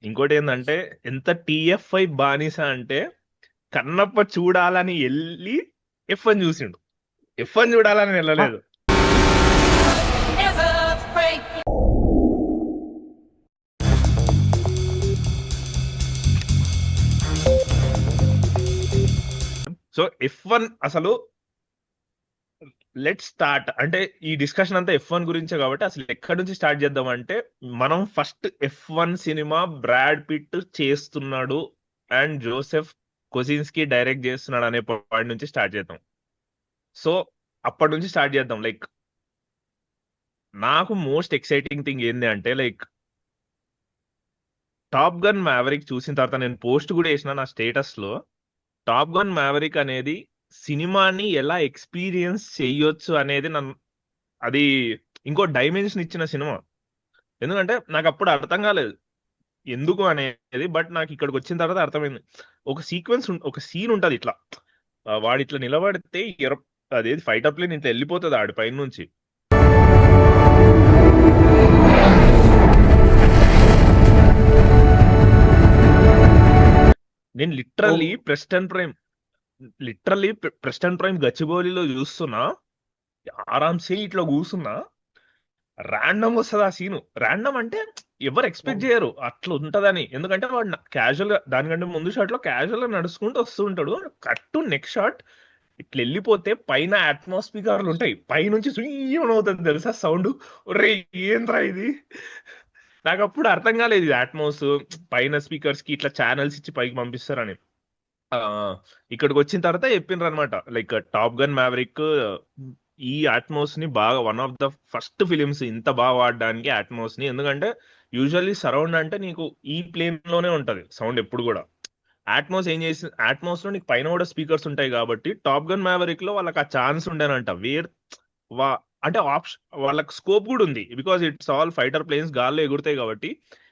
ఇంకోటి ఏంటంటే ఎంత టీఎఫ్ఐ బానిస అంటే కన్నప్ప చూడాలని వెళ్ళి F1 చూసిండు. F1 చూడాలని ఆ, వెళ్ళలేదు. సో F1 అసలు లెట్ స్టార్ట్ అంటే ఈ డిస్కషన్ అంతా F1 గురించే కాబట్టి అసలు ఎక్కడి నుంచి స్టార్ట్ చేద్దాం అంటే మనం first F1 cinema Brad Pitt చేస్తున్నాడు అండ్ జోసెఫ్ కొసిన్స్కి డైరెక్ట్ చేస్తున్నాడు అనే పాయింట్ నుంచి స్టార్ట్ చేద్దాం. సో అప్పటి నుంచి స్టార్ట్ చేద్దాం. లైక్ నాకు మోస్ట్ ఎక్సైటింగ్ థింగ్ ఏంది అంటే లైక్ టాప్ గన్ మ్యావరిక్ చూసిన తర్వాత నేను పోస్ట్ కూడా వేసిన నా స్టేటస్ లో. టాప్ గన్ మ్యావరిక్ అనేది సినిమాని ఎలా ఎక్స్పీరియన్స్ చెయ్యొచ్చు అనేది నన్ను అది ఇంకో డైమెన్షన్ ఇచ్చిన సినిమా. ఎందుకంటే నాకు అప్పుడు అర్థం కాలేదు ఎందుకు అనేది. బట్ నాకు ఇక్కడికి వచ్చిన తర్వాత అర్థమైంది. ఒక సీక్వెన్స్ ఒక సీన్ ఉంటది ఇట్లా, వాడు ఇట్లా నిలబడితే అదేది ఫైటర్ ప్లేన్ ఇట్లా వెళ్ళిపోతుంది ఆడి పైన నుంచి. నేను ఓ లిటరల్లీ ప్రెస్టన్ ప్రైమ్ గచ్చిబౌలిలో చూస్తున్నా, ఆరామ్సే ఇట్లా కూర్చున్నా, ర్యాండమ్ వస్తుంది ఆ సీను. ర్యాండమ్ అంటే ఎవరు ఎక్స్పెక్ట్ చేయరు అట్లా ఉంటదని. ఎందుకంటే వాడు క్యాజువల్ గా దానికంటే ముందు షాట్ లో క్యాజువల్ గా నడుచుకుంటూ వస్తూ ఉంటాడు. కట్టు నెక్స్ట్ షాట్ ఇట్లా వెళ్ళిపోతే పైన అట్మాస్ఫియర్లు ఉంటాయి, పైనుంచి సుయ్యం అవుతుంది తెలుసా సౌండ్. ఒరే ఏంద్రా ఇది, నాకు అప్పుడు అర్థం కాలేదు ఇది అట్మాస్ పైన స్పీకర్స్ కి ఇట్లా ఛానల్స్ ఇచ్చి పైకి పంపిస్తారని. ఆ, ఇక్కడికి వచ్చిన తర్వాత చెప్పిండ్రు అనమాట లైక్ టాప్ గన్ మ్యావరిక్ ఈ అట్మోస్ ని బాగా one of the first films ఇంత బాగా వాడడానికి అట్మోస్ ని. ఎందుకంటే యూజువల్లీ సరౌండ్ అంటే నీకు ఈ ప్లేన్ లోనే ఉంటది సౌండ్ ఎప్పుడు కూడా. అట్మోస్ ఏం చేసి అట్మోస్ లో నీకు పైన కూడా స్పీకర్స్ ఉంటాయి కాబట్టి టాప్ గన్ మ్యావరిక్ లో వాళ్ళకి ఆ ఛాన్స్ ఉండేనంట. వా అంటే ఆప్షన్ వాళ్ళకి స్కోప్ కూడా ఉంది because it's all fighter planes గాల్లో ఎగురుతాయి కాబట్టి.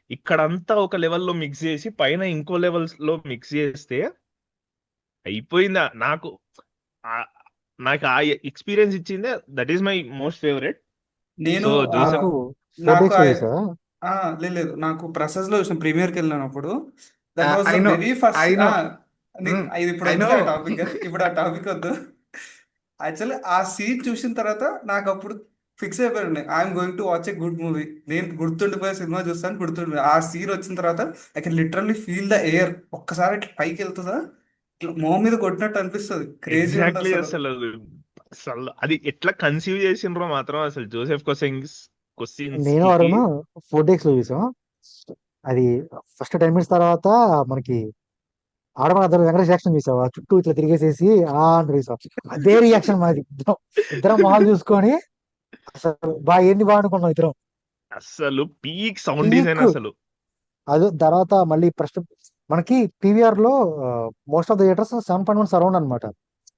ఇక్కడంతా ఒక లెవెల్లో మిక్స్ చేసి పైన ఇంకో లెవెల్స్ లో మిక్స్ చేస్తే అయిపోయిందా నాకు. ఆ- నాకు ఆ ఎక్స్పీరియన్స్ ఇచ్చిందే that is my most favourite. నేను సో ఆ, జోసెఫ్ నాకు ఫోర్ నాకు డేక్స్ లో చూసావా? లేదు నాకు ప్రసెస్ లో చూసిన ప్రీమియర్కి వెళ్ళినప్పుడు that was I the know, very first. I know, ఇది ఇప్పుడు ఐ నో. వద్దులే ఆ టాపిక్, ఇప్పుడు ఆ టాపిక్ వద్దు. యాక్చువల్లీ ఆ సీన్ చూసిన తర్వాత నాకు అప్పుడు ఫిక్స్ అయిపోయాను, I'm going to watch a good movie. నేను గుర్తుండిపోయే సినిమా చూస్తాను, గుర్తుండిపోయి ఆ సీన్ వచ్చిన తర్వాత I can literally feel the air. ఒక్కసారి ఇట్లా పైకి వెళ్తుందా, ఇట్లా మొహం మీద కొట్టినట్టు అనిపిస్తుంది. క్రేజీ ఉంటుంది ఎగ్జాక్ట్లీ అసలు. అసలు అసలు అది ఎట్లా కన్సీవ్ చేసిండ్రో మాత్రం అసలు జోసెఫ్ నేను కొసిన్స్కీకి. అడుగును, 4 డేక్స్ లో చూసాం. అది ఫస్ట్ 10 minutes తర్వాత మనకి ఆడమని అద్దరు వెంకటేష్ యాక్షన్ చూసావా, చుట్టూ ఇట్లా తిరిగేసేసి అని చూసాం. అదే రియాక్షన్ మాది. ఇద్దరం ఇద్దరం మొహాలు చూసుకొని అసలు ఏంది అనుకున్నాం ఇద్దరం. అసలు పీక్ సౌండ్ డిజైన్ పీక్. అసలు. అది తర్వాత మళ్ళీ ప్రశ్న మనకి పీవీఆర్ లో most of the theatres 7.1 surround అనమాట.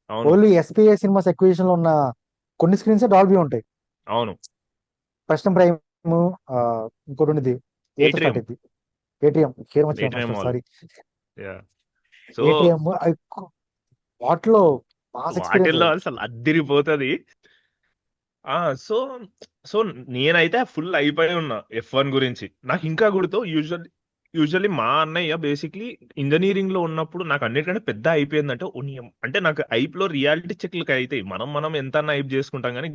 అవును, ఓన్లీ ఎస్పీఐ సినిమాస్ ఎక్విజిషన్ లో ఉన్న కొన్ని స్క్రీన్స్ డాల్బీ ఉంటాయి. అవును. ప్రశ్న ప్రైమ్, ఇంకోటి ఉండేది ఏతో స్టార్ట్ ఏట్రియం అయింది, ఏటీఎం కేర్ మర్చిపోయాను atrium first, mall. Sorry. So ATM వాటిలో మాస్ ఎక్స్పీరియన్స్ వాటిల్లో అది. అసలు అద్దిరిపోతుంది. ఆ సో సో నేనైతే ఫుల్ అయిపోయి ఉన్నా F1 గురించి. నాకు ఇంకా గుర్తు యూజువల్లీ మా అన్నయ్య బేసిక్లీ ఇంజనీరింగ్ లో ఉన్నప్పుడు నాకు అన్నిటికంటే పెద్ద అయిపోయిందంటే అంటే నాకు ఐప్ లో రియాలిటీ చెక్లకి అవుతాయి, మనం ఎంత ఐప్ చేసుకుంటాం కానీ.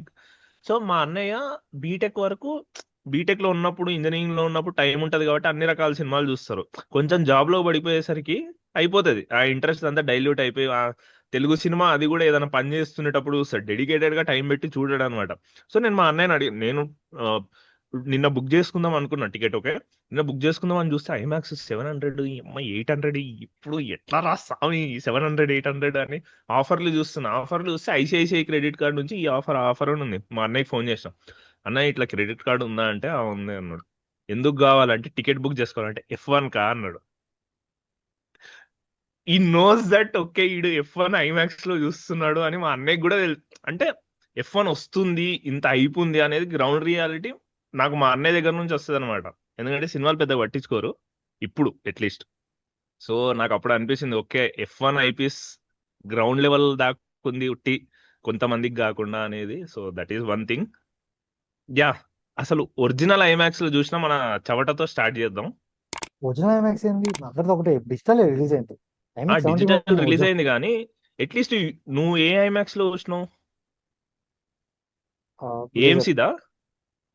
సో మా అన్నయ్య బీటెక్ వరకు, బీటెక్ లో ఉన్నప్పుడు ఇంజనీరింగ్ లో ఉన్నప్పుడు టైం ఉంటది కాబట్టి అన్ని రకాల సినిమాలు చూస్తారు. కొంచెం జాబ్ లో పడిపోయేసరికి అయిపోతుంది ఆ ఇంట్రెస్ట్ అంతా డైల్యూట్ అయిపోయి తెలుగు సినిమా అది కూడా ఏదైనా పని చేస్తున్నప్పుడు డెడికేటెడ్ గా టైం పెట్టి చూడడం అనమాట. సో నేను మా అన్నయ్యని అడిగి నేను ఆ, నిన్న బుక్ చేసుకుందాం అనుకున్నా టికెట్. ఓకే, నిన్న బుక్ చేసుకుందాం అని చూస్తే ఐమాక్స్ 700, 800, ఇప్పుడు ఎట్లా రా స్వామి 700 800 అని ఆఫర్లు చూస్తున్నా. ఆఫర్లు చూస్తే ఐసిఐసిఐ క్రెడిట్ కార్డు నుంచి ఈ ఆఫర్ అని ఉంది. మా అన్నయ్యకి ఫోన్ చేసిన, అన్నయ్య ఇట్లా క్రెడిట్ కార్డు ఉందా అంటే "ఆ, ఉంది" అన్నాడు. ఎందుకు కావాలంటే టికెట్ బుక్ చేసుకోవాలంటే F1 కా అన్నాడు. ఈ నోస్ దట్ ఓకే ఈడు F1 ఐమాక్స్ లో చూస్తున్నాడు అని మా అన్నయ్యకి కూడా అంటే F1 వస్తుంది ఇంత అయిపోయింది అనేది గ్రౌండ్ రియాలిటీ నాకు మా అన్నయ్య దగ్గర నుంచి వస్తుంది అనమాట. ఎందుకంటే సినిమాలు పెద్దగా పట్టించుకోరు ఇప్పుడు అట్లీస్ట్. సో నాకు అప్పుడు అనిపించింది okay F1 IPS ground level దాకుంది ఉట్టి కొంతమందికి కాకుండా అనేది. So that is one thing. Yeah, అసలు ఒరిజినల్ ఐమాక్స్ లో చూసిన మన చవటతో స్టార్ట్ చేద్దాం. ఒరిజినల్ ఐమాక్స్ ఏంది అందరిది ఒకటే, డిజిటల్ రిలీజ్ అయింది. ఆ ఐమాక్స్ 70 డిజిటల్ రిలీజ్ ఒరిజినల్ అయింది కానీ అట్లీస్ట్ నువ్వు ఏ ఐమాక్స్ లో చూసినావు? లేజర్ ఏఎంసీదా?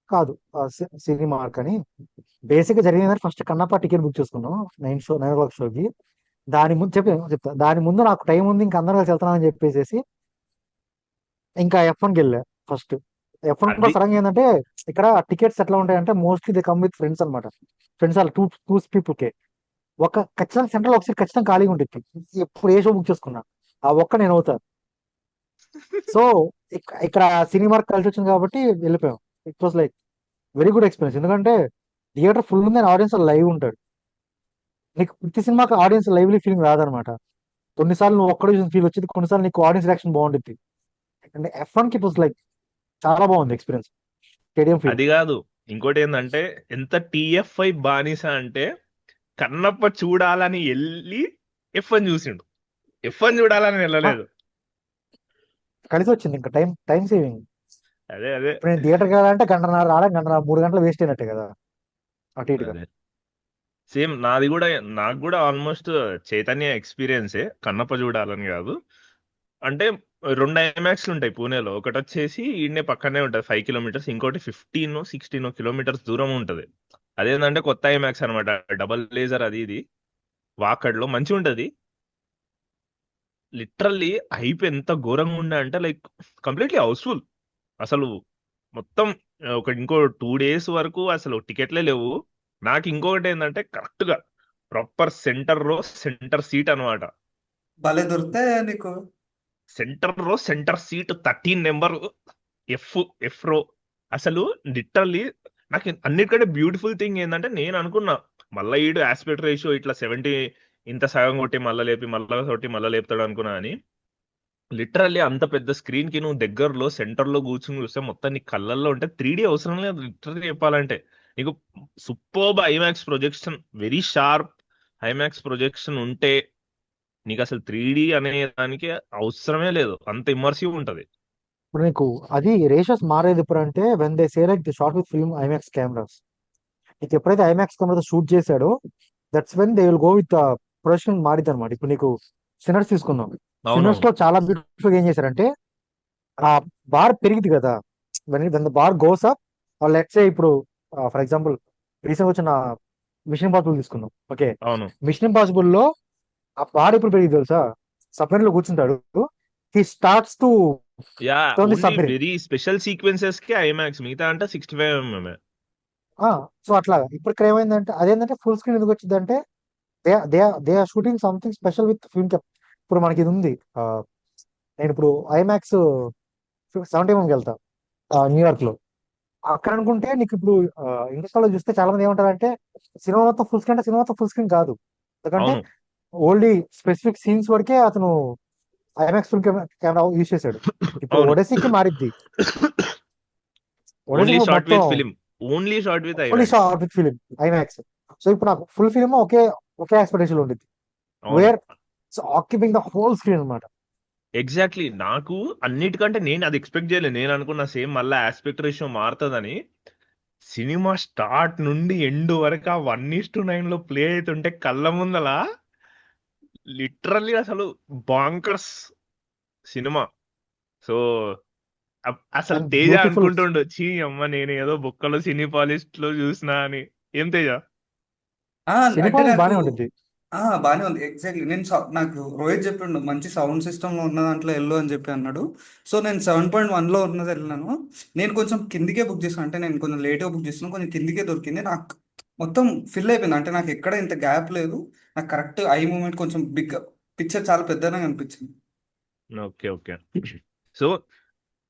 కాదు, సినిమార్క్ అని. బేసిక్ గా జరిగిందంటే ఫస్ట్ కన్నప్ప టికెట్ బుక్ చేసుకున్నాం 9 o'clock షోకి. దాని ముందు చెప్తా, దాని ముందు నాకు టైం ఉంది ఇంకా అందరం కలిసి వెళ్తున్నాం అని చెప్పేసి ఇంకా F1కి వెళ్ళా ఫస్ట్. F1 కూడా అది సడన్ గా ఏంటంటే ఇక్కడ టికెట్స్ ఎట్లా ఉంటాయంటే mostly they come with friends అనమాట. ఫ్రెండ్స్ అలా టూ పీపుల్ కే ఒక ఖచ్చితంగా సెంట్రల్ ఒకసారి ఖచ్చితంగా ఖాళీగా ఉంటుంది. ఎప్పుడు ఏ షో బుక్ చేసుకున్నా ఆ ఒక్క నేను అవుతా. సో ఇక్కడ సినిమా కలిసి వచ్చింది కాబట్టి వెళ్ళిపోయాం. It was like very good experience. ఎందుకంటే థియేటర్ ఫుల్ ఉంది, ఆడియన్స్ లైవ్ ఉంటాడు. నీకు ప్రతి సినిమాకి ఆడియన్స్ లైవ్లీ ఫీలింగ్ రాదనమాట. కొన్నిసార్లు నువ్వు ఒక్కడే చూసిన ఫీల్ వచ్చింది, కొన్నిసార్లు నీకు ఆడియన్స్ రియాక్షన్ బాగుంటుంది. అంటే F1 కి ఇట్ వాస్ లైక్ చాలా బాగుంది ఎక్స్పీరియన్స్, స్టేడియం ఫీల్. అది కాదు, ఇంకోటి ఏంటంటే ఎంత టిఎఫ్ఐ బానిస అంటే కన్నప్ప చూడాలని వెళ్ళి F1 చూసిండు. F1 చూడాలని వెళ్ళలేదు. కలిసి వచ్చింది ఇంకా టైం సేవింగ్. అదే అదే ఇప్పుడు నేను థియేటర్కి వెళ్ళాలంటే గంటన్నర రాడా, గంటన్నర 3 గంటలు వేస్ట్ అయినట్టే కదా అటు ఇటుగా. అదే సేమ్ నాది కూడా. నాకు కూడా ఆల్మోస్ట్ చైతన్య ఎక్స్పీరియన్సే, కన్నప్ప చూడాలని కాదు. అంటే 2 ఐమాక్స్లు ఉంటాయి పూణేలో. ఒకటి వచ్చేసి ఈడనే పక్కనే ఉంటుంది 5 కిలోమీటర్స్, ఇంకోటి 15-16 కిలోమీటర్స్ దూరం ఉంటుంది. అదేంటంటే కొత్త ఐమాక్స్ అనమాట, డబల్ లేజర్ అది ఇది. వాకడ్లో మంచిగా ఉంటుంది. లిటరల్లీ హైప్ ఎంత ఘోరంగా ఉండే అంటే లైక్ కంప్లీట్లీ హౌస్ఫుల్. అసలు మొత్తం ఇంకో 2 days వరకు అసలు టికెట్లే లేవు. నాకు ఇంకొకటి ఏంటంటే కరెక్ట్ గా ప్రాపర్ సెంటర్ సీట్ అనమాట. భలే దొరుకుతాయా నీకు? సెంటర్ సీట్ 13 నెంబర్, ఎఫ్ రో. అసలు లిటరల్లీ నాకు అన్నిటికంటే బ్యూటిఫుల్ థింగ్ ఏంటంటే నేను అనుకున్నా మళ్ళీ ఈడు ఆస్పెక్ట్ రేషియో ఇట్లా 70 ఇంత సగం కొట్టి మళ్ళా లేపుతాడు అనుకున్నా. అని లిటరల్లీ అంత పెద్ద స్క్రీన్ కి నువ్వు దగ్గరలో సెంటర్ లో కూర్చుని చూస్తే మొత్తం నీ కళ్ళల్లో ఉంటే 3D అవసరం లేదు. లిటరల్లీ చెప్పాలంటే నీకు superb IMAX projection, very sharp IMAX projection ఉంటే నీకు అసలు 3D అనే దానికి అవసరమే లేదు, అంత ఇమ్మర్సివ్ ఉంటది. ఇప్పుడు నీకు అది రేషియోస్ మారేది ఎప్పుడు అంటే when they say like the short with film IMAX cameras. నీకు ఎప్పుడైతే ఐమాక్స్ కెమెరాతో షూట్ చేశాడో that's when they will go with production మారిద్ది అనమాట. ఇప్పుడు నీకు సిన్నర్స్ తీసుకుందాం. సిన్నర్స్ అవునవును. లో చాలా బ్యూటిఫుల్ ఏం చేశారంటే ఆ బార్ పెరిగింది కదా, when the bar goes up, let's say ఇప్పుడు ఫర్ ఎగ్జాంపుల్ రీసెంట్ వచ్చిన మిషన్ ఇంపాసిబుల్ తీసుకుందాం. ఓకే, అవును. మిషన్ ఇంపాసిబుల్ లో ఆ బార్ ఎప్పుడు పెరిగింది తెలుసా? సబ్మెరీన్ లో కూర్చుంటాడు, he starts to yeah, turn the only submarine. Very special sequences కి ఐమాక్స్, మిగతా అంటే 65mm. సో అట్లా ఇప్పుడు ఇక్కడ ఏమైందంటే అదేంటంటే ఫుల్ స్క్రీన్ ఎందుకు వచ్చిందంటే they are shooting something special with film కెప్. ఇప్పుడు మనకి ఇది ఉంది, నేను ఇప్పుడు ఐమాక్స్ 70mm వెళ్తా న్యూయార్క్ లో. అక్కడ అనుకుంటే నీకు ఇప్పుడు ఇండస్ట్రీలో చూస్తే చాలా మంది ఏమంటారంటే సినిమా మొత్తం ఫుల్ స్క్రీన్ అంటే సినిమా మొత్తం ఫుల్ స్క్రీన్ కాదు. ఎందుకంటే అవును. ఓన్లీ స్పెసిఫిక్ సీన్స్ వరకే అతను ఐమాక్స్ ఫుల్ కెమెరా యూజ్ చేశాడు. ఇప్పుడు అవును. ఒడెసీకి మారిద్ది. ఒడెసీ ఓన్లీ షార్ట్ మొత్తం with film, only short with fully IMAX. Short with film IMAX. So ఇప్పుడు నాకు ఫుల్ ఫిలిం ఒకే ఎక్స్పెక్టేషన్ ఉంటుంది, అవును, వేర్ ఆక్యుపింగ్ ద హోల్ స్క్రీన్ అనమాట. ఎగ్జాక్ట్లీ. నాకు అన్నిటికంటే నేను అది ఎక్స్పెక్ట్ చేయలేదు. నేను అనుకున్న సేమ్ మళ్ళీ ఆస్పెక్ట్ రేషియో మారుతుందని. సినిమా స్టార్ట్ నుండి ఎండ్ వరకు ఆ 1:9 లో ప్లే అవుతుంటే కళ్ళ ముందల లిటరల్లీ అసలు బాంకర్స్ సినిమా. సో అసలు అండ్ తేజ బ్యూటిఫుల్. అనుకుంటుండు, చీ అమ్మ నేను ఏదో బొక్కలో సినీ పాలిస్ట్ లో చూసినా అని. ఏం తేజ? అంటే సినిమా నాకు బానే ఉంటుంది. బాగానే ఉంది. ఎగ్జాక్ట్లీ నాకు రోహిత్ చెప్పిండు మంచి సౌండ్ సిస్టంలో ఉన్న దాంట్లో వెళ్ళు అని చెప్పి అన్నాడు. సో నేను 7.1లో ఉన్నది వెళ్ళినాను. నేను కొంచెం కిందికే బుక్ చేసాను, అంటే నేను కొంచెం లేట్గా బుక్ చేసాను, కొంచెం కిందికే దొరికింది నాకు. మొత్తం ఫిల్ అయిపోయింది, అంటే నాకు ఎక్కడ ఇంత గ్యాప్ లేదు. నాకు కరెక్ట్ ఐ మూమెంట్ కొంచెం బిగ్, పిక్చర్ చాలా పెద్దగా అనిపించింది. Okay okay. సో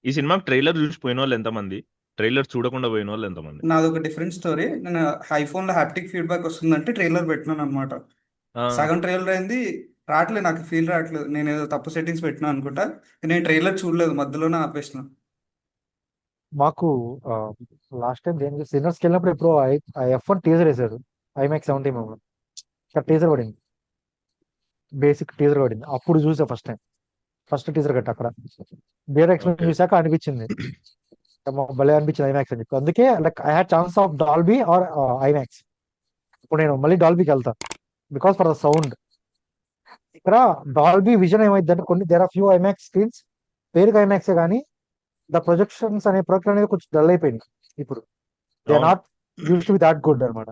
ఈ సినిమాకి ట్రైలర్ చూసి పోయిన వాళ్ళు ఎంతమంది, ట్రైలర్ చూడకుండా పోయిన వాళ్ళు ఎంతమంది? నాది ఒక డిఫరెంట్ స్టోరీ. నేను ఐఫోన్లో హ్యాప్టిక్ ఫీడ్బ్యాక్ వస్తుందంటే ట్రైలర్ పెట్టినాను అనమాట. ఆ, సగం ట్రైలర్ అయింది, రావట్లేదు, నాకు ఫీల్ రావట్లేదు, నేను ఏదో తప్పు సెట్టింగ్స్ పెట్టినా అనుకుంటా. నేను ట్రైలర్ చూడలేదు, మధ్యలోనే ఆపేసిన. మాకు లాస్ట్ టైం దేనికి సిన్నర్స్కి వెళ్ళినప్పుడు ఎప్పుడో F1 టీజర్ వేశారు ఐమాక్స్ 70mm. ఇక్కడ టీజర్ పడింది, బేసిక్ టీజర్ పడింది, అప్పుడు చూసా ఫస్ట్ టీజర్ కట్టి అక్కడ. వేరే ఎక్స్పీరియన్స్ ఓకే. చూసాక అనిపించింది భలే అనిపించింది ఐమాక్స్ అని చెప్పి. అందుకే like I had chance of Dolby or IMAX. ఇప్పుడు నేను మళ్ళీ డాల్బీకి వెళ్తా బికాస్ ఫర్ ద సౌండ్. ఇక్కడ డాల్బీ విజన్ ఏమైందంటే కొన్ని there are few IMAX screens పేరుకి ఐమాక్సే కానీ ద ప్రొజెక్షన్స్ అనే ప్రొజెక్టర్ అనేది కొంచెం డల్ అయిపోయింది ఇప్పుడు. దే ఆర్ అవును. Not used to be that good అనమాట.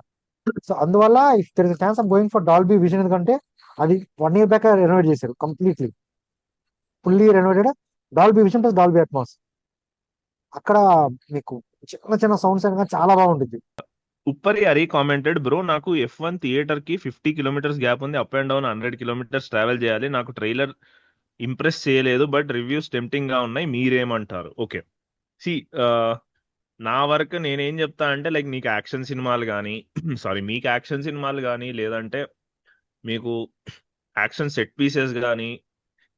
సో అందువల్ల if there is chance of going for Dolby Vision, ఎందుకంటే అది 1 year బ్యాక్ రెనోవేట్ చేశారు completely, fully renovated Dolby Vision plus Dolby Atmos. అక్కడ మీకు చిన్న చిన్న సౌండ్స్ అయినా చాలా బాగుంటుంది. ఉప్పరి హరి కామెంటెడ్, బ్రో నాకు F1 థియేటర్ కి 50 కిలోమీటర్స్ గ్యాప్ ఉంది, up and down 100 kilometres travel చేయాలి, నాకు ట్రైలర్ ఇంప్రెస్ చేయలేదు బట్ రివ్యూస్ టెంప్టింగ్ గా ఉన్నాయి, మీరేమంటారు? ఓకే, సి నా వరకు నేనేం చెప్తా అంటే లైక్ నీకు యాక్షన్ సినిమాలు కానీ సారీ మీకు యాక్షన్ సినిమాలు కానీ లేదంటే మీకు యాక్షన్ సెట్ పీసెస్ కానీ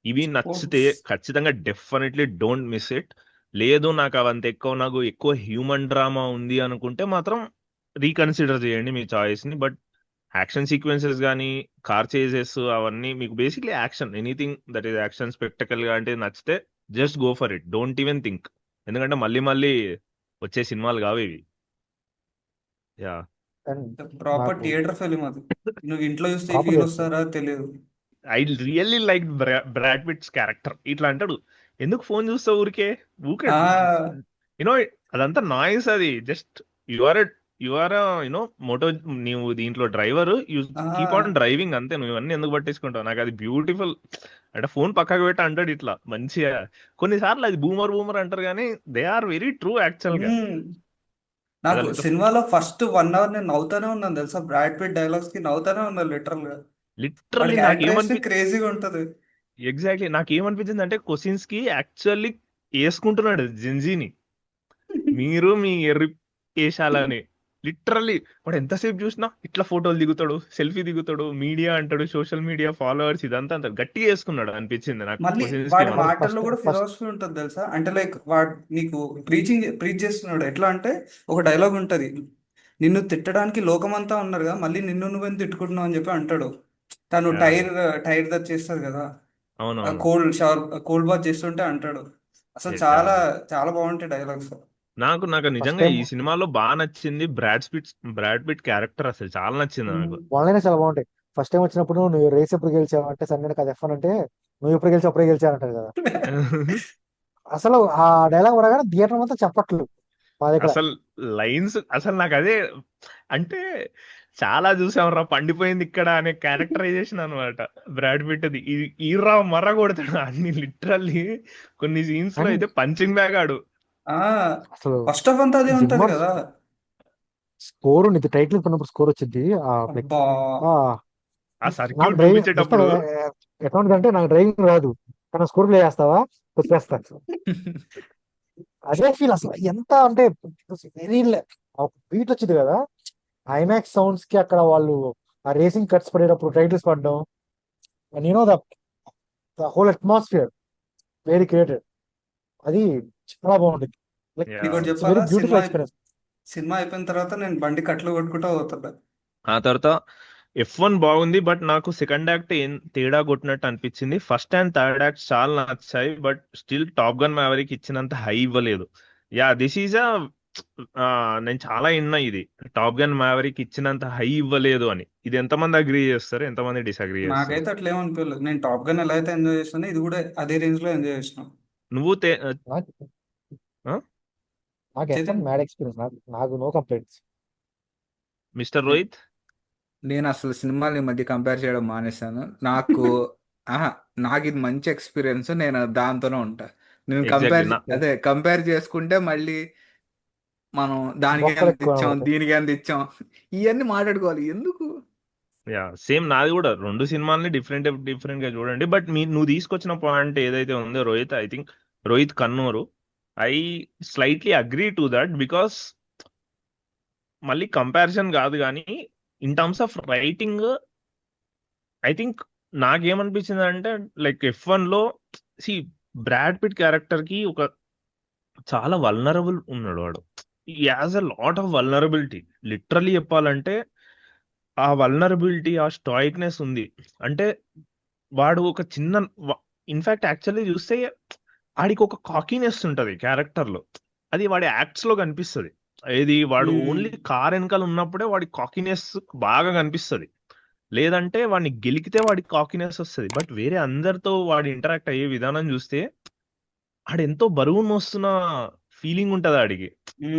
ఇవి నచ్చితే స్పోర్ట్స్ ఖచ్చితంగా డెఫినెట్లీ డోంట్ మిస్ ఇట్. లేదు నాకు అవంత ఎక్కువ, నాకు ఎక్కువ హ్యూమన్ డ్రామా ఉంది అనుకుంటే మాత్రం రీకన్సిడర్ చేయండి మీ చాయిస్ ని. బట్ యాక్షన్ సీక్వెన్సెస్ కానీ కార్ చేసెస్ అవన్నీ మీకు basically action, anything that is action spectacle గా అంటే నచ్చితే just go for it, don't even think. ఎందుకంటే మళ్ళీ మళ్ళీ వచ్చే సినిమాలు కావు ఇవి. యా, అండ్ ప్రాపర్ నాకు థియేటర్ ఫిలిం అది. నువ్వు ఇంట్లో చూస్తే ఈ ప్రాపర్ ఫీల్ వస్తారా తెలియదు. I really like Brad Pitt's character. ఇట్లా అంటాడు, ఎందుకు ఫోన్ చూస్తావు ఊరికే ఊకే, ఆ యూనో అదంతా నాయిస్, అది just your your you know motto, నీవు దీంట్లో driver, you uh keep on driving అంతే, నువ్వు ఇవన్నీ ఎందుకు పట్టించుకుంటావు, నాకు అది బ్యూటిఫుల్. అంటే ఫోన్ పక్కకు పెట్టి అంటాడు ఇట్లా మంచిగా. కొన్నిసార్లు అది బూమర్ బూమర్ అంటారు కానీ they are very true actual గా. మ్మ్. నాకు అసలు సినిమాలో ఫస్ట్ 1 hour నేను నవ్వుతానే ఉన్నాను తెలుసా, బ్రాడ్ పిట్ డైలాగ్స్ కి నవ్వుతానే ఉన్నాను లిటరల్ గా. వాడి లిటరల్లీ క్యారెక్టరైజేషన్ క్రేజీగా ఉంటది. ఎగ్జాక్ట్లీ నాకేమనిపించింది అంటే క్వశ్చన్స్ కి యాక్చువల్లీ వేసుకుంటున్నాడు జింజీని, మీరు మీ ఎర్రి కేశాలని. లిటరల్లీ వాడు ఎంతసేపు చూసినా ఇట్లా ఫోటోలు దిగుతాడు, సెల్ఫీ దిగుతాడు, మీడియా అంటాడు, సోషల్ మీడియా ఫాలోవర్స్, ఇదంతా అంత గట్టిగా వేసుకున్నాడు అనిపించింది నాకు మళ్ళీ క్వశ్చన్స్ కి వాడి మాత్రం. మాటల్లో ఫస్ట్ కూడా ఫస్ట్ ఫిలాసఫీ ఉంటుంది తెలుసా. అంటే లైక్ వాడు నీకు ప్రీచ్ చేస్తున్నాడు. ఎట్లా అంటే ఒక డైలాగ్ ఉంటది, నిన్ను తిట్టడానికి లోకమంతా ఉన్నారు కదా, మళ్ళీ నిన్ను నువ్వెందుకు తిట్టుకుంటున్నావు అని చెప్పి అంటాడు. తను Yeah, టైర్ దట్ చేస్తుంది కదా, అవునవును. కోల్డ్ బాత్ చేస్తుంటే అంటాడు. అసలు Yeah. చాలా చాలా బాగుంటాయి డైలాగ్స్. నాకు నాకు ఫస్ట్ నిజంగా టైం ఈ సినిమాలో బాగా నచ్చింది బ్రాడ్ పిట్ క్యారెక్టర్, అసలు చాలా నచ్చింది నాకు. వాళ్ళనే చాలా బాగుంటాయి. ఫస్ట్ టైం వచ్చినప్పుడు నువ్వు రేస్ ఎప్పుడు గెలిచావు అంటే సరే నేను కదా F1 అంటే నువ్వు ఎప్పుడు గెలిచావు అప్పుడే గెలిచావు అంటారు కదా. అసలు ఆ డైలాగ్ పడగానే థియేటర్ మొత్తం చెప్పట్లు మా దగ్గర. అసలు లైన్స్ అసలు నాకు అదే, అంటే చాలా చూసాం పండిపోయింది ఇక్కడ అనే క్యారెక్టరైజేషన్ అనమాట బ్రాడ్ పిట్. అది ఈరా మర్ర కొడతాడు అన్ని లిటరల్లీ. కొన్ని సీన్స్ లో అండ్ అయితే పంచింగ్ బ్యాగ్ ఆడు. ఆ అసలు ఫస్ట్ ఆఫ్ అంతా అదే ఉంటది జిమ్మర్ కదా. స్కోర్ ఉంది, టైటిల్ కొన్నప్పుడు స్కోర్ వచ్చింది. లైక్ అబ్బా ఆ నాకు సర్క్యూట్ డ్రైవింగ్ చూపించేటప్పుడు ఎటువంటి అంటే నాకు డ్రైవింగ్ రాదు కానీ స్కోర్ ప్లే చేస్తావా వచ్చేస్తాను. అదే ఫీల్ అసలు ఎంత అంటే వెరీ బీట్ వచ్చింది కదా ఐమాక్స్ సౌండ్స్ కి. అక్కడ వాళ్ళు ఆ రేసింగ్ కట్స్ పడేటప్పుడు టైటిల్స్ పడడం, and you know the whole atmosphere very created, అది చాలా బాగుంటుంది. Like yeah. నీకోటి ఇట్స్ వెరీ చెప్పాలా, బ్యూటిఫుల్ ఎక్స్పీరియన్స్. సినిమా అయిపోయిన తర్వాత నేను బండి కట్లు కొట్టుకుంటా పోతుంటా. ఆ తర్వాత F1 బాగుంది బట్ నాకు సెకండ్ యాక్ట్ ఏం తేడా కొట్టినట్టు అనిపించింది. ఫస్ట్ అండ్ థర్డ్ యాక్ట్ చాలా నచ్చాయి but still top gun maverick ఇచ్చినంత హై ఇవ్వలేదు. యా, దిస్ ఈజ్ నేను చాలా విన్నా ఇది, టాప్ గన్ మ్యావరిక్ ఇచ్చినంత హై ఇవ్వలేదు అని. ఇది ఎంతమంది అగ్రీ చేస్తారు, ఎంతమంది డిసగ్రీ చేస్తారు? నాకైతే అట్లా ఏమనిపించలేదు. నేను టాప్ గన్ ఎలా అయితే ఎంజాయ్ చేస్తానో ఇది కూడా అదే రేంజ్ లో ఎంజాయ్ చేసిన. నువ్వు నాకు ఆ? నాకు F1 చైతన్య మ్యాడ్ ఎక్స్పీరియన్స్, నాకు నో కంప్లైంట్స్. మిస్టర్ రోహిత్? నేను అసలు సినిమాలు ఈ మధ్య కంపేర్ చేయడం మానేశాను. నాకు నాకు ఇది మంచి ఎక్స్పీరియన్స్, నేను దాంతోనే ఉంటా. నేను ఎగ్జాక్ట్లీ. కంపేర్ చేసుకుంటే మళ్ళీ మనం దానికి బొక్కలు ఎంత ఎక్కువ ఇచ్చాం, అవుతాయి. దీనికి ఎంత ఇచ్చాం, ఇవన్నీ మాట్లాడుకోవాలి ఎందుకు? యా, సేమ్ నాది కూడా. రెండు సినిమాల్ని డిఫరెంట్ గా చూడండి. బట్ నువ్వు తీసుకొచ్చిన పాయింట్ ఏదైతే ఉందో Rohit, I think Rohit Kannur, I slightly agree to that. Because మళ్ళీ కంపారిజన్ కాదు కానీ in terms of writing I think నాకేమనిపించింది అంటే లైక్ F1 లో సి బ్రాడ్ పిట్ క్యారెక్టర్ కి ఒక చాలా వల్నరబుల్ ఉన్నాడు వాడు. As a lot of vulnerability. Literally చెప్పాలంటే ఆ వల్నరబిలిటీ, ఆ స్టాయిక్నెస్ ఉంది. అంటే వాడు ఒక చిన్న, ఇన్ఫాక్ట్ యాక్చువల్లీ చూస్తే ఆడికి ఒక కాకీనెస్ ఉంటది క్యారెక్టర్ లో, అది వాడి యాక్ట్స్ లో కనిపిస్తుంది. ఏది వాడు ఉమ్. ఓన్లీ కార్ వెనకాల ఉన్నప్పుడే వాడి కాకినెస్ బాగా కనిపిస్తది. లేదంటే వాడిని గెలికితే వాడి కాకినెస్ వస్తది. బట్ వేరే అందరితో వాడు ఇంటరాక్ట్ అయ్యే విధానం చూస్తే ఆడెంతో బరువు మోస్తున్న ఫీలింగ్ ఉంటది ఆడికి.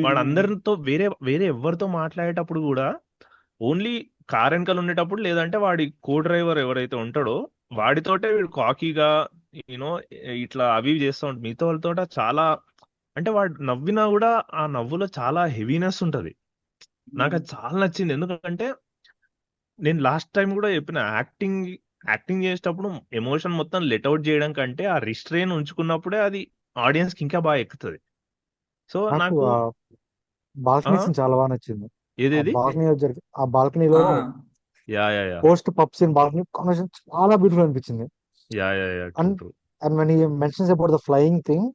వాడు ఉమ్. అందరితో వేరే వేరే ఎవరితో మాట్లాడేటప్పుడు కూడా ఓన్లీ కార్ వెనకాల ఉండేటప్పుడు, లేదంటే వాడి కో డ్రైవర్ ఎవరైతే ఉంటాడో వాడితోటే వీడు కాకీగా యూనో ఇట్లా అవి ఇవి చేస్తూ ఉంటాడు. మిగతా వాళ్ళతో చాలా, అంటే వాడు నవ్వినా కూడా ఆ నవ్వులో చాలా హెవీనెస్ ఉంటది. నాకు అది చాలా నచ్చింది. ఎందుకంటే నేను లాస్ట్ టైం కూడా చెప్పిన, యాక్టింగ్ చేసేటప్పుడు ఎమోషన్ మొత్తం లెట్ అవుట్ చేయడం కంటే ఆ రిస్ట్రెయిన్ ఉంచుకున్నప్పుడే అది ఆడియన్స్ కి ఇంకా బాగా ఎక్కుతుంది. సో నాకు నాకు ఆ ఆ బాల్కనీ సీన్ చాలా బాగా నచ్చింది. ఏదేది ఆ బాల్కనీలో ఆ, యా యా యా పోస్ట్ పప్ సీన్ బాల్కనీ కాంబినేషన్ చాలా బ్యూటిఫుల్ అనిపించింది. Yeah yeah yeah true and true. And when he mentions about the flying thing,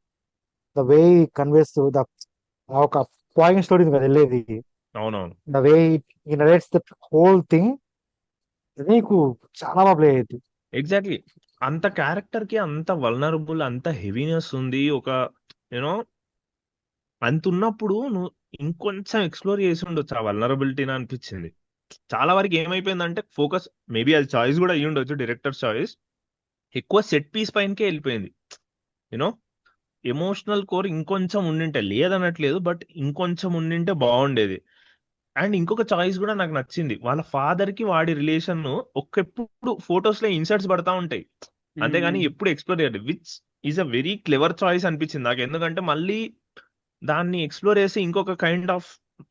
the way conveys the ఒక పాయింట్ స్టోరీ కదా వెళ్ళేది, అవునవును. ద వే ఈ నరేట్స్ ద హోల్ థింగ్, నీకు చాలా బాగా ప్లే అయ్యింది. ఎగ్జాక్ట్లీ. అంత క్యారెక్టర్ కి అంత వల్నరబుల్, అంత హెవీనెస్ ఉంది. ఒక యూనో అంత ఉన్నప్పుడు నువ్వు ఇంకొంచెం ఎక్స్ప్లోర్ చేసి ఉండొచ్చు ఆ వల్నరబిలిటీని అనిపించింది. చాలా వరకు ఏమైపోయిందంటే ఫోకస్, మేబీ అది చాయిస్ కూడా అయ్యి ఉండొచ్చు, డైరెక్టర్ చాయిస్, ఎక్కువ సెట్ పీస్ పైనకే వెళ్ళిపోయింది. యూనో ఎమోషనల్ కోర్ ఇంకొంచెం ఉండింటే, లేదనట్లేదు, బట్ ఇంకొంచెం ఉండింటే బాగుండేది. అండ్ ఇంకొక చాయిస్ కూడా నాకు నచ్చింది. వాళ్ళ ఫాదర్ కి వాడి రిలేషన్ ఒకెప్పుడు ఫొటోస్ లో ఇన్సర్ట్స్ పడతా ఉంటాయి, అంతేగాని ఉమ్. ఎప్పుడు ఎక్స్ప్లోర్ చేయదు, which is a very clever choice అనిపించింది నాకు. ఎందుకంటే మళ్ళీ దాన్ని ఎక్స్ప్లోర్ చేసి ఇంకొక కైండ్ ఆఫ్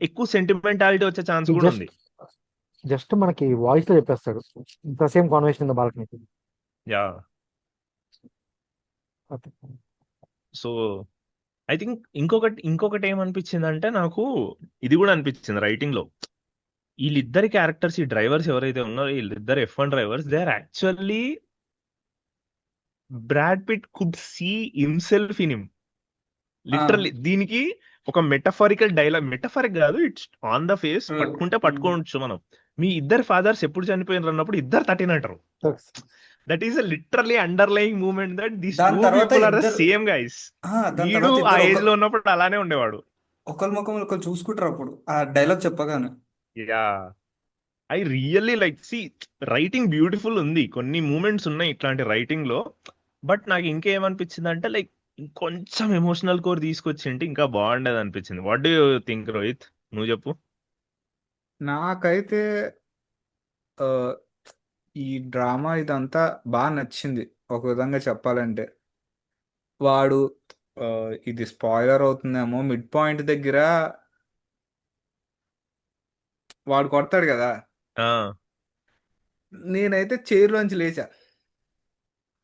ఎక్కువ సెంటిమెంటాలిటీ వచ్చే ఛాన్స్ కూడా జస్ట్ ఉంది. జస్ట్ మనకి వాయిస్ లో చెప్పేస్తాడు, the same conversation in the balcony. Yeah. So I think ఇంకొకటి ఏమనిపించింది అంటే నాకు, ఇది కూడా అనిపించింది రైటింగ్ లో, వీళ్ళిద్దరి క్యారెక్టర్స్, ఈ డ్రైవర్స్ ఎవరైతే ఉన్నారో వీళ్ళిద్దరు F1 drivers, they are actually Brad Pitt could see himself in him. Uh, literally దీనికి ఒక మెటఫారికల్ డైలాగ్, మెటఫారిక్ కాదు, it's on the face, true. పట్టుకుంటే పట్టుకోవచ్చు మనం. మీ ఇద్దరు ఫాదర్స్ ఎప్పుడు చనిపోయినారు అన్నప్పుడు ఇద్దరు 13 అంటారు. That is literally underlying moment that these దాని టూ తర్వాత పీపుల్ ఆర్ ద ఇద్దరు సేమ్ గైస్. దాని వీడు తర్వాత ఆ ఇద్దరు ఏజ్ లో ఉన్నప్పుడు అలానే ఉండేవాడు. ఒకరి ముఖం ఒకరు చూసుకుంటారు అప్పుడు ఆ డైలాగ్ చెప్పగానే. Yeah. I really like see, writing beautiful ఉంది, కొన్ని మూమెంట్స్ ఉన్నాయి ఇట్లాంటి రైటింగ్ లో. బట్ నాకు ఇంకేమనిపించింది అంటే లైక్ ఇంకొంచెం ఎమోషనల్ కోర్ తీసుకొచ్చింటే ఇంకా బాగుండేది అనిపించింది. What do you think Rohit, నువ్వు చెప్పు. నాకైతే ఆ, ఈ డ్రామా ఇదంతా బాగా నచ్చింది ఒక విధంగా చెప్పాలంటే. వాడు ఆ, ఇది స్పాయిలర్ అవుతుందేమో, మిడ్ పాయింట్ దగ్గర వాడు కొడతాడు కదా, ఆ నేనైతే చైర్లోంచి లేచా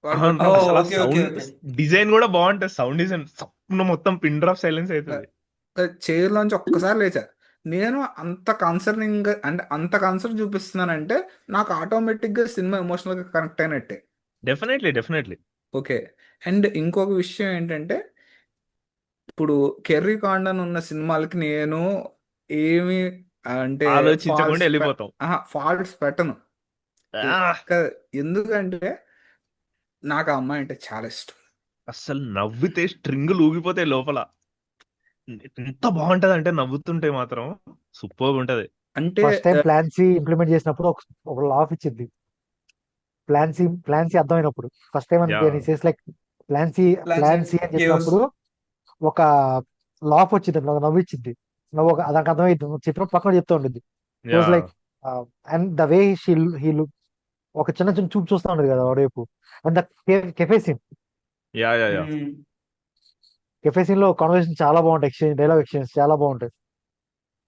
వాడు అవును, ఓ, కొట్టినప్పుడు. అసలు ఆ okay okay sound okay. Design కూడా బాగుంటది. సౌండ్ డిజైన్ మొత్తం పిన్ డ్రాప్ సైలెన్స్ అవుతుంది. చైర్లోంచి ఒక్కసారి లేచా. నేను అంత కన్సర్నింగ్ అంటే అంత కన్సర్న్ చూపిస్తున్నానంటే నాకు ఆటోమేటిక్గా సినిమా ఎమోషనల్గా కనెక్ట్ అయినట్టే. Definitely definitely. ఓకే. అండ్ ఇంకొక విషయం ఏంటంటే, ఇప్పుడు కెర్రీ కాండన్ ఉన్న సినిమాలకి నేను ఏమి అంటే ఆలోచించకుండా వెళ్ళిపోతాం. ఫాల్ట్స్ పెట్టను. ఎ- ఆ, ఎందుకంటే నాకు ఆ అమ్మాయి అంటే చాలా ఇష్టం. అస్సలు నవ్వితే స్ట్రింగులు ఊగిపోతాయి లోపల. ఎంత బాగుంటది అంటే నవ్వుతుంటే మాత్రం సూపర్ ఉంటది. అంటే first time plan C implement చేసినప్పుడు ఒక లాఫ్ ఇచ్చింది. ప్లాన్ సి అర్థమైనప్పుడు ఫస్ట్ టైం యా అని says like plans plan C అని కేవ్స్. చెప్పినప్పుడు ఒక లాఫ్ వచ్చింది, ఒక నవ్వు ఇచ్చింది. నవ్వు దానికి అర్థమైంది, నువ్వు చెప్పినప్పుడు పక్కన చెప్తా ఉండేది. Yeah was like and the way he look, ఒక చిన్న చిన్న చూపు చూస్తా ఉండేది కదా వాడేపు. And the cafe scene, yeah yeah yeah cafe scene లో కాన్వర్సేషన్ చాలా బాగుంటాయి, డైలాగ్ ఎక్స్చేంజ్ చాలా బాగుంటాయి.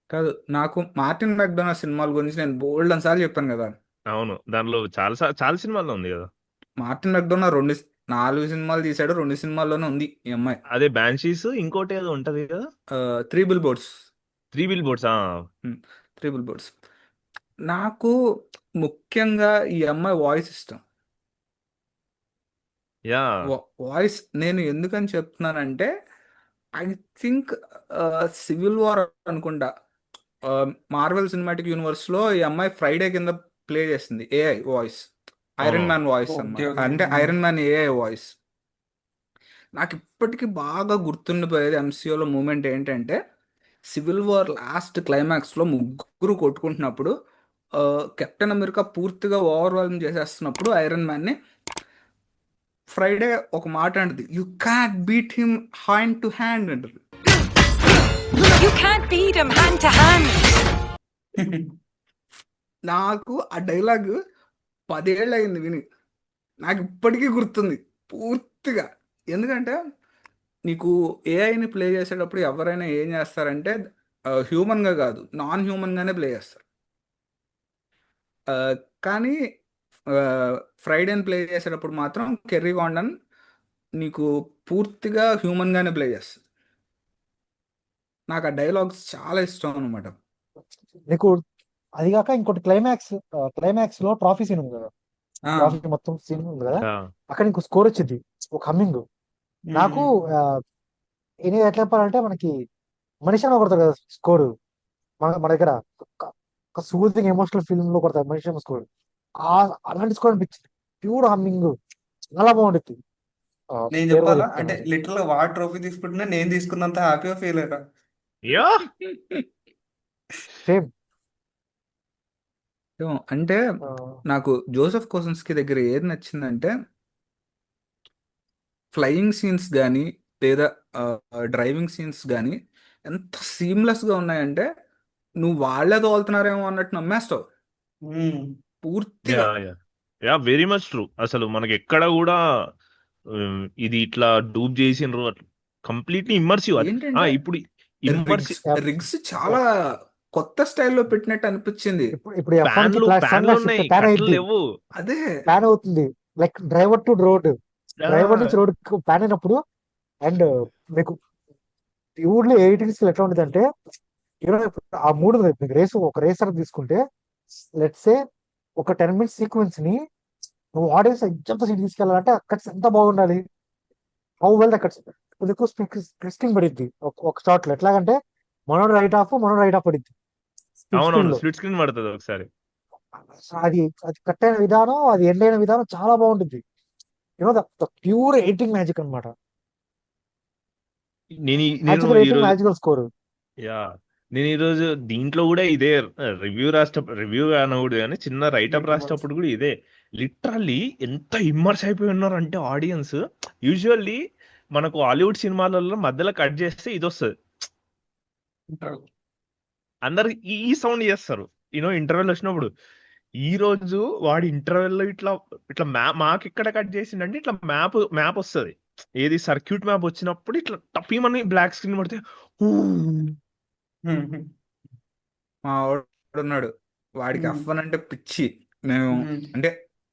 కాదు, నాకు మార్టిన్ మెక్డోనా సినిమాల గురించి నేను బోల్డ్ అని సార్లు చెప్పాను కదా. అవును, దానిలో చాలా సినిమాల్లో ఉంది కదా. మార్టిన్ మెక్డోనా 4 సినిమాలు తీశాడు, 2 సినిమాల్లోనే ఉంది ఈ అమ్మాయి. అదే బ్యాన్షీస్, ఇంకోటి ఏదో ఉంటది కదా. 3 bill boards. 3 bill boards. 3 bill boards. నాకు ముఖ్యంగా ఈ అమ్మాయి వాయిస్ ఇష్టం. యా వాయిస్ నేను ఎందుకని చెప్తున్నానంటే, ఐ థింక్ సివిల్ వార్ అనుకుంటా, మార్వెల్ సినిమాటిక్ యూనివర్స్ లో ఈ అమ్మాయి ఫ్రైడే కింద ప్లే చేసింది ఏఐ వాయిస్. ఐరన్ అవును. మ్యాన్ వాయిస్ ఓకే అన్నమాట, ఓకే. అంటే ఐరన్ మ్యాన్ ఏఐ వాయిస్. నాకు ఇప్పటికీ బాగా గుర్తుండిపోయేది ఎంసీయూలో మూమెంట్ ఏంటంటే, సివిల్ వార్ లాస్ట్ క్లైమాక్స్ లో ముగ్గురు కొట్టుకుంటున్నప్పుడు కెప్టెన్ అమెరికా పూర్తిగా ఓవర్వెల్మ్ చేసేస్తున్నప్పుడు ఐరన్ మ్యాన్ ని ఫ్రైడే ఒక మాట అంటది, you cat beat him hand to hand అంటది. You can't beat him hand to hand. నాకు ఆ డైలాగ్ 10 ఏళ్ళు అయింది విని, నాకు ఇప్పటికీ గుర్తుంది పూర్తిగా. ఎందుకంటే నీకు ఏఐని ప్లే చేసేటప్పుడు ఎవరైనా ఏం చేస్తారంటే హ్యూమన్గా కాదు, నాన్ హ్యూమన్గానే ప్లే చేస్తారు. ఆ, కానీ ఫ్రైడేని ప్లే చేసేటప్పుడు మాత్రం కెర్రీ కాండన్ నీకు పూర్తిగా హ్యూమన్గానే ప్లే చేస్తుంది. నాకు ఆ డైలాగ్స్ చాలా ఇష్టం అనమాట. నీకు అది కాక ఇంకోటి క్లైమాక్స్ లో ట్రాఫీ సీన్ ఉంది కదా, ఆ, ట్రాఫీ మొత్తం సీన్ ఉంది కదా, యా అక్కడ నీకు స్కోర్ వచ్చింది ఒక హమ్మింగ్. నాకు ఇది ఎట్లా చెప్పాలంటే మనకి మనిషి అని కొడతారు కదా స్కోర్, మన దగ్గర ఒక సూదింగ్ ఎమోషనల్ ఫిల్మ్ లో కొడతారు మనిషి స్కోర్, అలాంటి స్కోర్ అనిపించింది. ప్యూర్ హమ్మింగ్ చాలా బాగుంటుంది. నేను పేరు కూడా చెప్పాలా చెప్తాను అంటే అది. లిటరల్ గా వాడు ట్రోఫీ తీసుకుంటున్నా నేను తీసుకున్నంత హ్యాపీగా ఫీల్ అయ్యా. Yeah same. అంటే నాకు జోసెఫ్ కోసన్స్కి దగ్గర ఏది నచ్చిందంటే ఫ్లయింగ్ సీన్స్ కానీ లేదా డ్రైవింగ్ సీన్స్ కానీ ఎంత సీమ్లెస్గా ఉన్నాయంటే నువ్వు వాళ్ళే తోలుతున్నారేమో అన్నట్టు నమ్మేస్తావు పూర్తిగా. Yeah yeah yeah very much true. అసలు మనకి ఎక్కడ కూడా ఇది ఇట్లా డూప్ చేసిండ్రు అట్లా కంప్లీట్లీ ఇమ్మర్సివ్. ఏంటంటే ఇప్పుడు ఇమ్మర్సివ్ రిగ్స్ చాలా కొత్త స్టైల్లో పెట్టినట్టు అనిపించింది. ఇప్పుడు F1 కి ఫ్యాన్లు సన్ ఫ్యాన్లు గ్లాస్ ఉన్నాయి, ప్యాన్ కట్లు అయింది, లేవు. అదే ప్యాన్ అవుతుంది. Like driver to road, driver నుంచి రోడ్ ప్యాన్ అయినప్పుడు. అండ్ మీకు ప్యూర్లీ ఎడిటింగ్ స్కిల్ ఎట్లా ఉంటుంది అంటే, ఆ మూడు రేస్, ఒక రేసర్ తీసుకుంటే లెట్స్ సే ఒక 10 minutes సీక్వెన్స్ ని నువ్వు ఆడియన్స్ ఎగ్జాంపుల్ సీట్ తీసుకెళ్ళాలంటే అక్కడ ఎంత బాగుండాలి, హౌ వెల్ అక్కడ నీకు స్క్రీన్ పడిద్ది ఒక షాట్ లో. ఎట్లాగంటే మనోడు రైట్ ఆఫ్ పడిద్ది స్క్రీన్ అవునవును, లో. స్ప్లిట్ స్క్రీన్ పడుతుంది ఒకసారి. అది అది కట్ అయిన విధానం, అది ఎండ్ అయిన విధానం చాలా బాగుంటుంది. ద ప్యూర్ ఎడిటింగ్ మ్యాజిక్ అనమాట. నేను మ్యాజికల్ ఎడిటింగ్, ఈరోజు మ్యాజికల్ స్కోర్. యా నేను ఈరోజు దీంట్లో కూడా ఇదే రివ్యూ అనకూడదు కానీ చిన్న రైటప్ రాసేటప్పుడు కూడా ఇదే. లిటరల్లీ ఎంత ఇమ్మర్స్ అయిపోయి ఉన్నారంటే ఆడియన్స్. యూజువల్లీ మనకు హాలీవుడ్ సినిమాలలో మధ్యలో కట్ చేస్తే ఇది వస్తుంది, అందరు ఈ సౌండ్ చేస్తారు ఇంటర్వెల్ వచ్చినప్పుడు. ఈ రోజు వాడి ఇంటర్వెల్ లో ఇట్లా ఇట్లా మాకు ఎక్కడ కట్ చేసిండంటే ఇట్లా మ్యాప్ వస్తుంది, ఏది సర్క్యూట్ మ్యాప్ వచ్చినప్పుడు ఇట్లా టపీమని బ్లాక్ స్క్రీన్ పడితే "ఊ" మా వాడు ఉన్నాడు, వాడికి F1 అంటే పిచ్చి. అంటే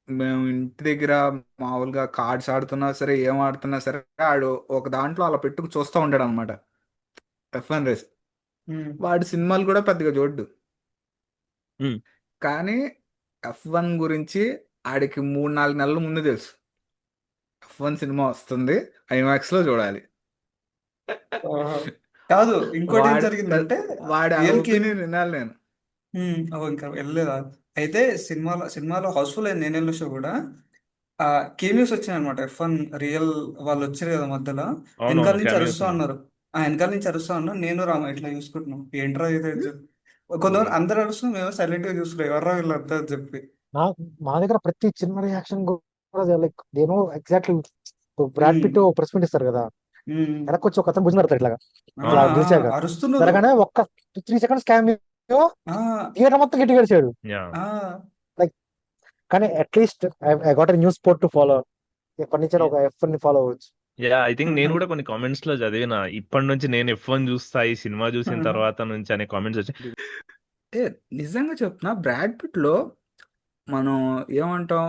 మేము ఇంటి దగ్గర మామూలుగా కార్డ్స్ ఆడుతున్నా సరే, ఏం ఆడుతున్నా సరే, ఆడు ఒక దాంట్లో అలా పెట్టుకు చూస్తూ ఉంటాడు అనమాట F1 రేస్. వాడి సినిమాలు కూడా పెద్దగా చూడ్డు, ఉమ్. కానీ F1 గురించి ఆడికి 3-4 నెలల ముందు తెలుసు F1 సినిమా వస్తుంది, ఐమాక్స్ లో చూడాలి. కాదు ఇంకోటి ఏం వాడి జరిగిందంటే వాడి రియల్ ఒపీనియన్ వినాలి నేను. ఇంకా వెళ్ళలేదా. అయితే సినిమాలో హౌస్ఫుల్ అయింది నేను వెళ్ళే షో కూడా. కేమియోస్ వచ్చాయి అనమాట. F1 రియల్ వాళ్ళు వచ్చారు కదా మధ్యలో, వెనకాల అవునవును, నుంచి cameos అరుస్తా ఉన్నాయి. ఉన్నారు. వెనకాల నుంచి అరుస్తా ఉన్నారు, నేను రామ ఇట్లా చూసుకుంటున్నాం, ఏంట్రా ఇదే అని చెప్పి. కొంతమంది అందరు అరుస్తున్నాం, మేము సైలెంట్ గా చూస్తున్నాం, ఎవర్రా వీళ్ళంతా అని చెప్పి. మా దగ్గర ప్రతి చిన్న రియాక్షన్ కూడా లైక్ దేనో exactly. Brad Pitt press meet ఇస్తారు కదా, ఉమ్. వెనక్కి వచ్చి ఒక అతను భుజం పెడతారు ఇట్లాగా, ఆ, ఇట్లా ఆ, గెలిచాక అరుస్తున్నారు. జరగానే ఒక్క 3 seconds క్యామియో ఆ, థియేటర్ మొత్తం గట్టి గడిచాడు. యా ఆ, లైక్ కానీ at least I got news sport to follow. ఎప్పటి నుంచి ఒక F1 ని ఫాలో అవ్వచ్చు. యా ఐ థింక్ నేను కూడా కొన్ని కామెంట్స్ లో చదివిన, ఇప్పటి నుంచి నేను F1 చూస్తా ఈ సినిమా చూసిన తర్వాత నుంచి అనే కామెంట్స్ వచ్చాయి. ఏ నిజంగా చెప్తున్నా, బ్రాడ్ పిట్ లో మనం ఏమంటాం,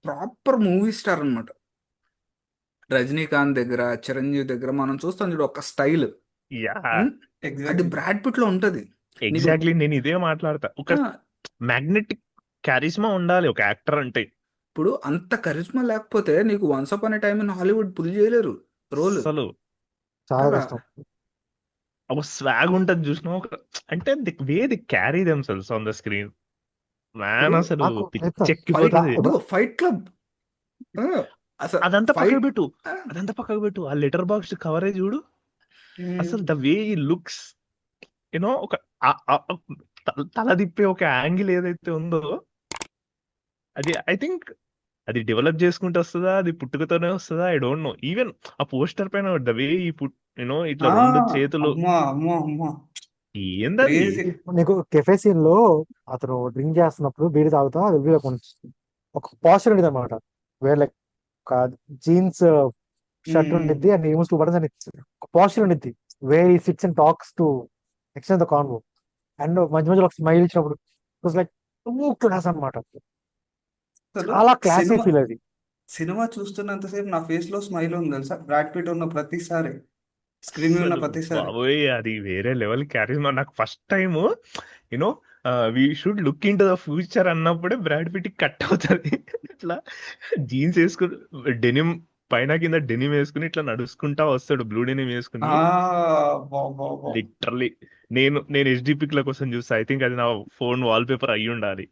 ప్రాపర్ మూవీ స్టార్ అన్నమాట. రజనీకాంత్ దగ్గర, చిరంజీవి దగ్గర మనం చూస్తాం చూడు ఒక స్టైల్, యా అది ఎగ్జాక్ట్లీ. బ్రాడ్ పిట్ లో ఉంటది. నీకు ఎగ్జాక్ట్లీ, నేను ఇదే మాట్లాడతా. ఒక ఆ, మ్యాగ్నెటిక్ క్యారిస్మా ఉండాలి ఒక యాక్టర్ అంటే. ఇప్పుడు అంత కరిష్మా లేకపోతే నీకు once upon a time in Hollywood pull చేయలేరు రోల్ అసలు చాలా కదా. కష్టం. ఒక స్వాగ్ ఉంటది చూసిన అంటే way the carry themselves on the screen. Man ఇప్పుడు అసలు నాకు ఫైట్ పిచ్చెక్కిపోతుంది. ఇదిగో ఫైట్ క్లబ్ అసలు అదంతా పక్కకు ఫైట్ పెట్టు, ఆ లెటర్ బాక్స్ కవరేజ్ చూడు, అసలు ద వే ఈ లుక్స్ యూనో ఒక తల తిప్పే ఒక యాంగిల్ ఏదైతే ఉందో అది ఐ థింక్ అది డెవలప్ చేసుకుంటూ వస్తుందా, అది పుట్టుకతోనే వస్తుందా, ఐ డోంట్ నో. ఈవెన్ ఆ పోస్టర్ పైన ద వే ఈ ఇట్లా ఆ 2 చేతులు అమ్మా అమ్మా అమ్మా ఏందది? క్రేజీ. నీకు కెఫే సీన్ లో అతను డ్రింక్ చేస్తున్నప్పుడు బీర్ తాగుతా ఒక పాస్చర్ ఉండేది అనమాట. వేర్ లైక్ ఒక జీన్స్ షర్ట్ ఉండిద్ది అండ్ ఏమో 2 బటన్స్ అని ఒక పాస్చర్ ఉండిద్ది. Where he sits and talks to extend the convo. And మధ్య మధ్యలో ఒక స్మైల్ ఇచ్చినప్పుడు ఇట్ లైక్ టూ క్లాస్ అనమాట. అసలు చాలా క్లాసీ సినిమా ఫీల్ అది. సినిమా చూస్తున్నంతసేపు నా ఫేస్ లో స్మైల్ ఉంది తెలుసా, బ్రాడ్ పిట్ ఉన్న ప్రతిసారి, స్క్రీన్ మీద ఉన్న అసలు ప్రతిసారి. బాబోయ్ అది వేరే లెవెల్ క్యారిజ్మా. నాకు first time you know we should look into the future అన్నప్పుడే బ్రాడ్ పిట్ కట్ అవుతుంది. ఇట్లా జీన్స్ వేసుకుని డెనిమ్ పైన కింద డెనిమ్ వేసుకుని ఇట్లా నడుచుకుంటా వస్తాడు, బ్లూ డెనిమ్ వేసుకుని. ఆ బా లిటరల్లీ నేను హెచ్డిపిక్ల కోసం చూస్తా. ఐ థింక్ అది నా ఫోన్ వాల్ పేపర్ అయ్యి ఉండాలి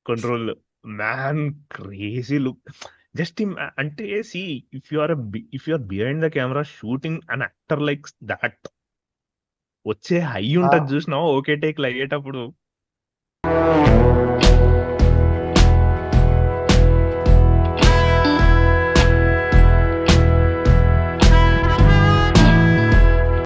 కొన్ని రోజులు. Man crazy look. జస్ట్ అంటే see if you are behind the camera shooting an actor like that, వచ్చే హై ఉంటది చూసినావా ఓకే టేక్లు అయ్యేటప్పుడు.